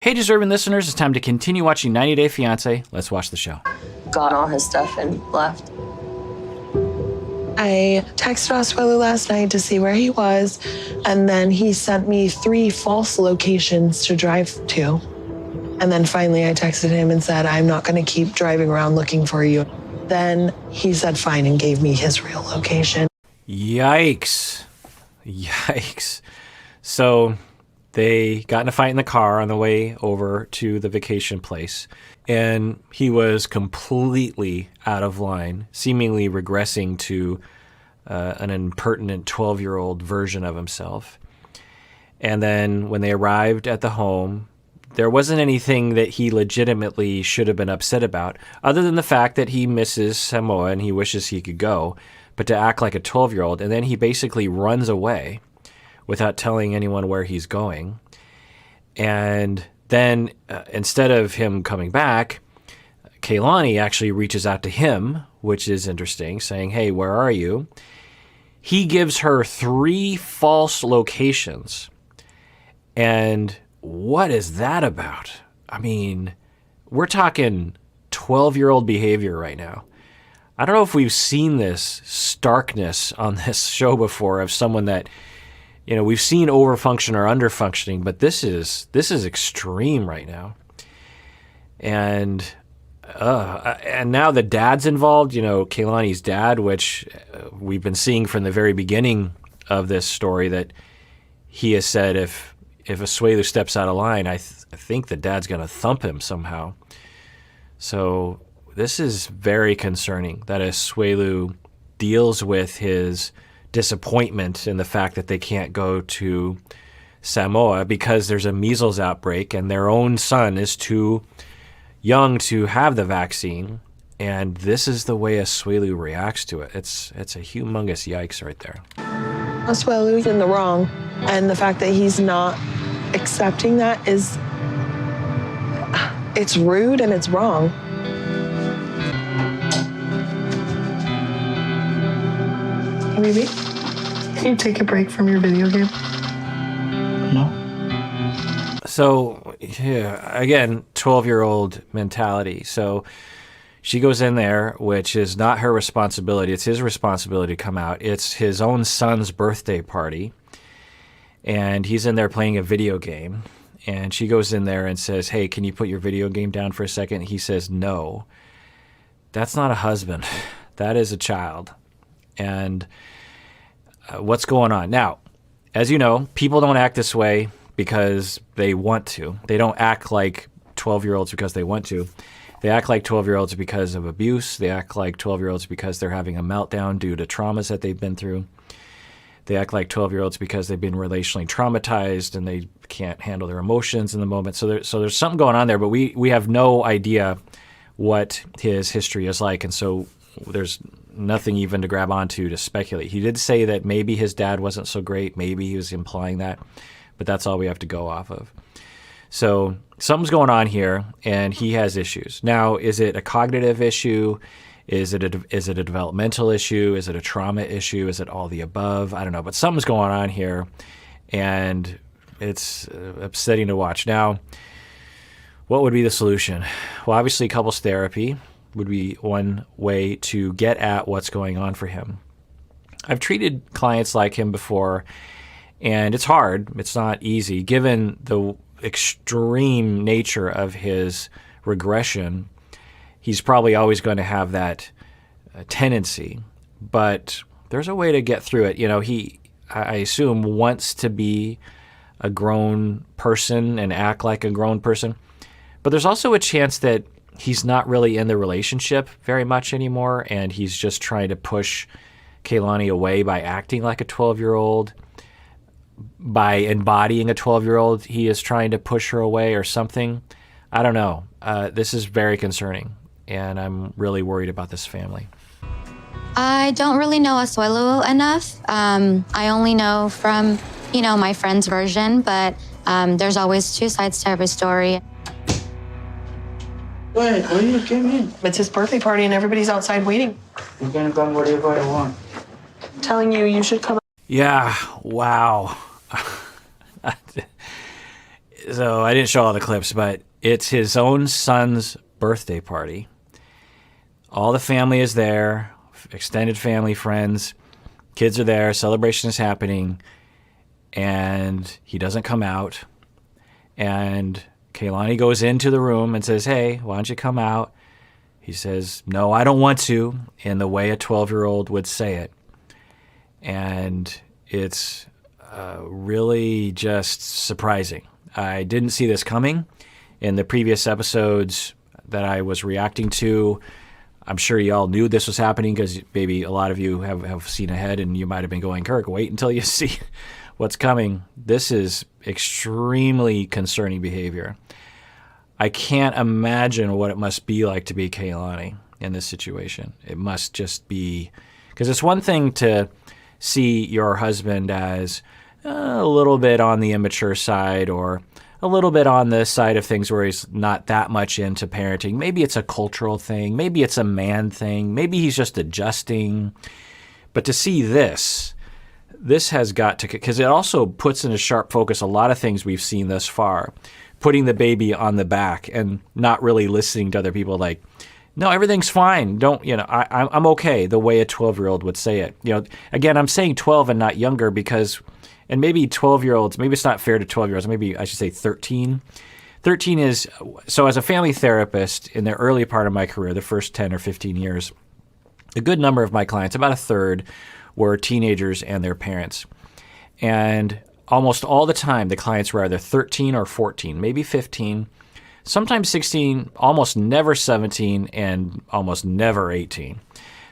Hey, deserving listeners, it's time to continue watching 90 Day Fiancé. Let's watch the show. Got all his stuff and left. I texted Asuelu last night to see where he was, and then he sent me 3 false locations to drive to. And then finally I texted him and said, I'm not going to keep driving around looking for you. Then he said fine and gave me his real location. Yikes. Yikes. So they got in a fight in the car on the way over to the vacation place, and he was completely out of line, seemingly regressing to an impertinent 12-year-old version of himself. And then when they arrived at the home, there wasn't anything that he legitimately should have been upset about, other than the fact that he misses Samoa and he wishes he could go, but to act like a 12-year-old, and then he basically runs away without telling anyone where he's going. And then instead of him coming back, Kalani actually reaches out to him, which is interesting, saying, hey, where are you? He gives her 3 false locations. And what is that about? I mean, we're talking 12-year-old behavior right now. I don't know if we've seen this starkness on this show before of someone that, you know, we've seen overfunction or underfunctioning, but this is extreme right now. And now the dad's involved, you know, Kalani's dad, which we've been seeing from the very beginning of this story that he has said if Asuelu steps out of line, I think the dad's going to thump him somehow. So this is very concerning that Asuelu deals with his disappointment in the fact that they can't go to Samoa because there's a measles outbreak and their own son is too young to have the vaccine, and this is the way Asuelu reacts to it. It's a humongous yikes right there. Asuelu's in the wrong, and the fact that he's not accepting that it's rude and it's wrong. Maybe can you take a break from your video game? No. So, yeah, again, 12-year-old mentality. So she goes in there, which is not her responsibility. It's his responsibility to come out. It's his own son's birthday party, and he's in there playing a video game. And she goes in there and says, hey, can you put your video game down for a second? He says, no. That's not a husband. That is a child. And what's going on? Now, as you know, people don't act this way because they want to. They don't act like 12-year-olds because they want to. They act like 12-year-olds because of abuse. They act like 12-year-olds because they're having a meltdown due to traumas that they've been through. They act like 12-year-olds because they've been relationally traumatized and they can't handle their emotions in the moment. So there's something going on there, but we have no idea what his history is like, and so there's nothing even to grab onto to speculate. He did say that maybe his dad wasn't so great. Maybe he was implying that, but that's all we have to go off of. So something's going on here, and he has issues. Now, is it a cognitive issue? Is it a developmental issue? Is it a trauma issue? Is it all the above? I don't know, but something's going on here, and it's upsetting to watch. Now, what would be the solution? Well, obviously, couples therapy would be one way to get at what's going on for him. I've treated clients like him before, and it's hard. It's not easy. Given the extreme nature of his regression, he's probably always going to have that tendency. But there's a way to get through it. You know, he, I assume, wants to be a grown person and act like a grown person. But there's also a chance that he's not really in the relationship very much anymore, and he's just trying to push Kalani away by acting like a 12-year-old. By embodying a 12-year-old, he is trying to push her away or something. I don't know. This is very concerning, and I'm really worried about this family. I don't really know Asuelu enough. I only know from, my friend's version, but there's always 2 sides to every story. Wait, why you came in? It's his birthday party and everybody's outside waiting. You can come whatever I want. I'm telling you should come. Yeah, wow. So I didn't show all the clips, but it's his own son's birthday party. All the family is there, extended family, friends, kids are there, celebration is happening, and he doesn't come out. And Kalani goes into the room and says, "Hey, why don't you come out?" He says, "No, I don't want to," in the way a 12-year-old would say it. And it's really just surprising. I didn't see this coming. In the previous episodes that I was reacting to, I'm sure you all knew this was happening because maybe a lot of you have seen ahead and you might have been going, "Kirk, wait until you see what's coming." This is extremely concerning behavior. I can't imagine what it must be like to be Kalani in this situation. It must just be, because it's one thing to see your husband as a little bit on the immature side or a little bit on the side of things where he's not that much into parenting. Maybe it's a cultural thing. Maybe it's a man thing. Maybe he's just adjusting. But to see this has got to, because it also puts into sharp focus a lot of things we've seen thus far. Putting the baby on the back and not really listening to other people like, "No, everything's fine. Don't, I'm okay," the way a 12-year-old would say it. Again, I'm saying 12 and not younger because, and maybe 12-year-olds, maybe it's not fair to 12-year-olds, maybe I should say 13. 13 is, so as a family therapist in the early part of my career, the first 10 or 15 years, a good number of my clients, about a third, were teenagers and their parents. And almost all the time, the clients were either 13 or 14, maybe 15, sometimes 16, almost never 17, and almost never 18.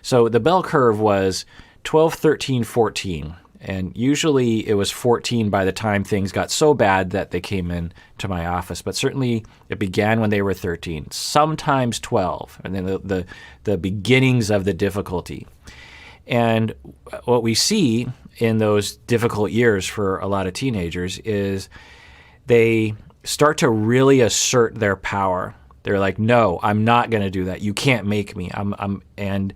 So the bell curve was 12, 13, 14. And usually it was 14 by the time things got so bad that they came in to my office. But certainly it began when they were 13, sometimes 12, and then the beginnings of the difficulty. And what we see in those difficult years for a lot of teenagers is they start to really assert their power. They're like, "No, I'm not going to do that. You can't make me." And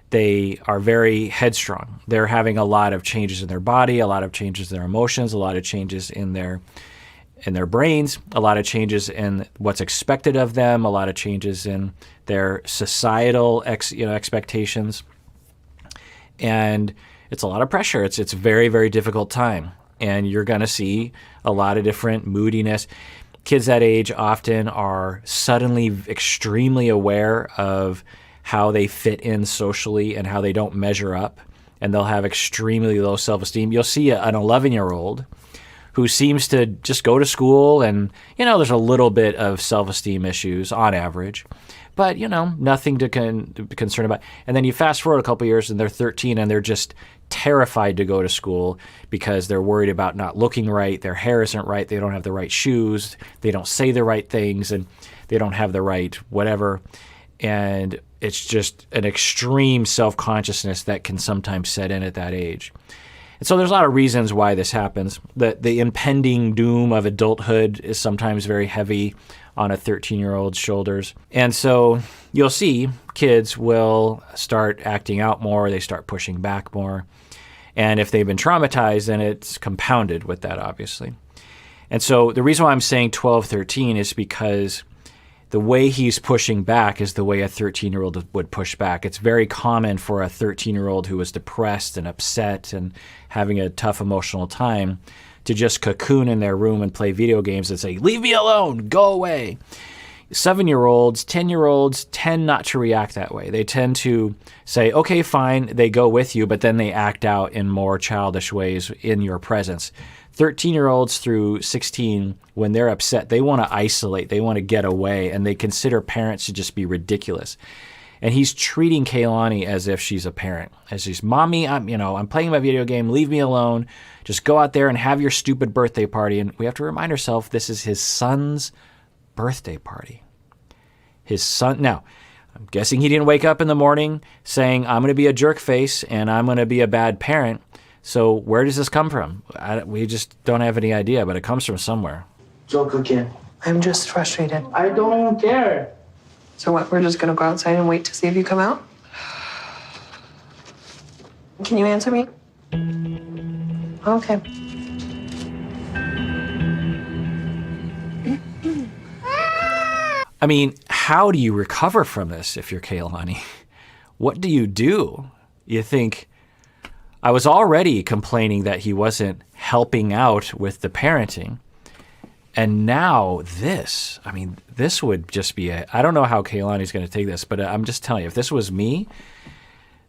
they are very headstrong. They're having a lot of changes in their body, a lot of changes in their emotions, a lot of changes in their brains, a lot of changes in what's expected of them, a lot of changes in their societal expectations. And it's a lot of pressure. It's a very, very difficult time. And you're going to see a lot of different moodiness. Kids that age often are suddenly extremely aware of how they fit in socially and how they don't measure up. And they'll have extremely low self-esteem. You'll see an 11-year-old who seems to just go to school and, there's a little bit of self-esteem issues on average. But, nothing to be concerned about. And then you fast forward a couple years and they're 13 and they're just terrified to go to school because they're worried about not looking right. Their hair isn't right. They don't have the right shoes. They don't say the right things and they don't have the right whatever. And it's just an extreme self-consciousness that can sometimes set in at that age. And so there's a lot of reasons why this happens. The impending doom of adulthood is sometimes very heavy on a 13-year-old's shoulders. And so you'll see kids will start acting out more, they start pushing back more. And if they've been traumatized, then it's compounded with that, obviously. And so the reason why I'm saying 12, 13 is because the way he's pushing back is the way a 13-year-old would push back. It's very common for a 13-year-old who is depressed and upset and having a tough emotional time to just cocoon in their room and play video games and say, "Leave me alone, go away." 7-year-olds, 10-year-olds tend not to react that way. They tend to say, "Okay, fine," they go with you, but then they act out in more childish ways in your presence. 13-year-olds through 16, when they're upset, they want to isolate, they want to get away, and they consider parents to just be ridiculous. And he's treating Kalani as if she's a parent, as she's, "Mommy, I'm playing my video game, leave me alone. Just go out there and have your stupid birthday party." And we have to remind ourselves this is his son's birthday party. His son, now, I'm guessing he didn't wake up in the morning saying, "I'm going to be a jerk face and I'm going to be a bad parent." So where does this come from? We just don't have any idea, but it comes from somewhere. Joke again. I'm just frustrated. I don't care. So what, we're just gonna go outside and wait to see if you come out? Can you answer me? Okay. I mean, how do you recover from this if you're Kalani? What do you do? You think, I was already complaining that he wasn't helping out with the parenting. And now this, I mean, this would just be I don't know how Kalani's going to take this, but I'm just telling you, if this was me,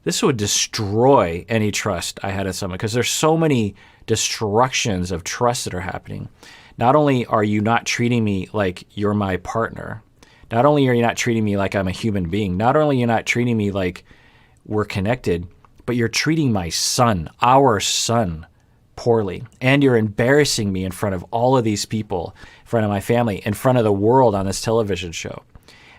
this would destroy any trust I had in someone, because there's so many destructions of trust that are happening. Not only are you not treating me like you're my partner, not only are you not treating me like I'm a human being, not only are you not treating me like we're connected, but you're treating my son, our son, poorly. And you're embarrassing me in front of all of these people, in front of my family, in front of the world on this television show.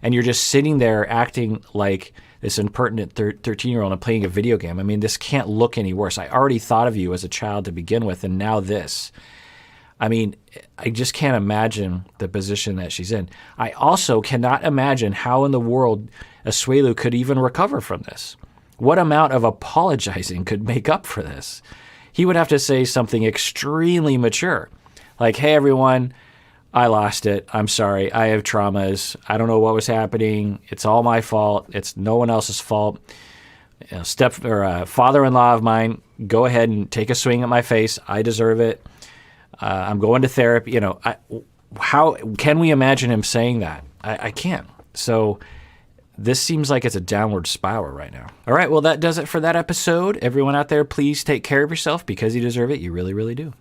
And you're just sitting there acting like this impertinent 13-year-old and playing a video game. I mean, this can't look any worse. I already thought of you as a child to begin with, and now this. I mean, I just can't imagine the position that she's in. I also cannot imagine how in the world Asuelu could even recover from this. What amount of apologizing could make up for this? He would have to say something extremely mature, like, hey, everyone, I lost it. I'm sorry. I have traumas. I don't know what was happening. It's all my fault. It's no one else's fault. You know, father-in-law of mine, go ahead and take a swing at my face. I deserve it. I'm going to therapy. You know, how can we imagine him saying that? I can't. So this seems like it's a downward spiral right now. All right, well, that does it for that episode. Everyone out there, please take care of yourself because you deserve it. You really, really do.